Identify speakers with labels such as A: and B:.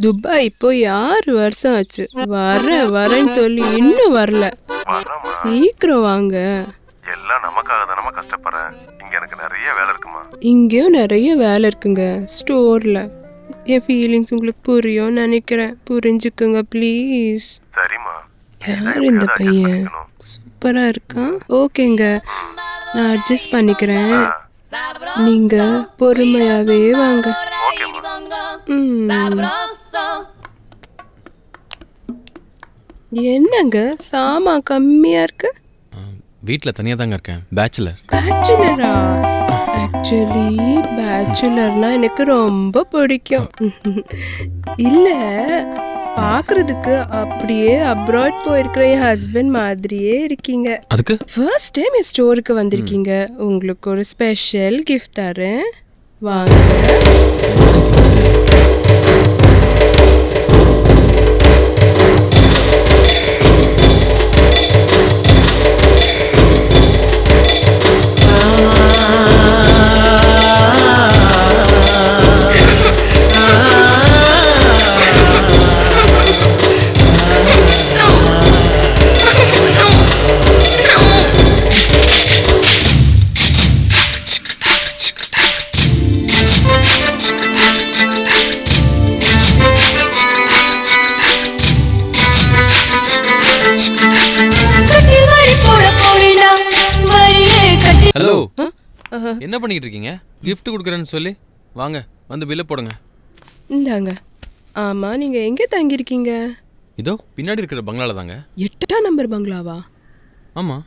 A: Dubai போய் 6 வருஷம் ஆச்சு. வரேன்னு சொல்லி இன்னும் வரல. சீக்கிரம் வாங்க.
B: எல்லாம் நமக்காக தானமா கஷ்டப்படுறேன். இங்க எனக்கு நிறைய வேலை இருக்குமா.
A: இங்கேயும் நிறைய வேலை இருக்குங்க ஸ்டோர்ல. என் ஃபீலிங்ஸ் உங்களுக்கு புரியும் நினைக்கிறேன். புரிஞ்சுக்குங்க ப்ளீஸ்.
B: சரிம்மா.
A: யார் இந்த பையன்? சூப்பரா இருக்கான். ஓகேங்க, நான் அட்ஜஸ்ட் பண்ணிக்கிறேன். நீங்க பொறுமையாவே வாங்க. என்னங்க சாமா கம்மியா இருக்கு?
C: வீட்டில் தனியாக தாங்க இருக்கேன். பேச்சுலர்.
A: பேச்சுலரா? ஆக்சுவலி பேச்சுலர்னா எனக்கு ரொம்ப பிடிக்கும். இல்ல, பார்க்கறதுக்கு அப்படியே அப்ராட் போயிருக்கிற என் ஹஸ்பண்ட் மாதிரியே இருக்கீங்க.
C: அதுக்கு
A: ஃபர்ஸ்ட் டைம் என் ஸ்டோருக்கு வந்திருக்கீங்க. உங்களுக்கு ஒரு ஸ்பெஷல் கிஃப்ட் தரேன், வாங்க.
C: ஹலோ, என்ன பண்ணிட்டு இருக்கீங்க? கிஃப்ட் கொடுக்குறேன்னு சொல்லி வாங்க வந்து பில்லை போடுங்க.
A: இந்தாங்க. ஆமா, நீங்க எங்க தங்கியிருக்கீங்க?
C: இதோ பின்னாடி இருக்கிற பங்களால தாங்க.
A: 8ஆம் நம்பர் பங்களாவா?
C: ஆமாம்.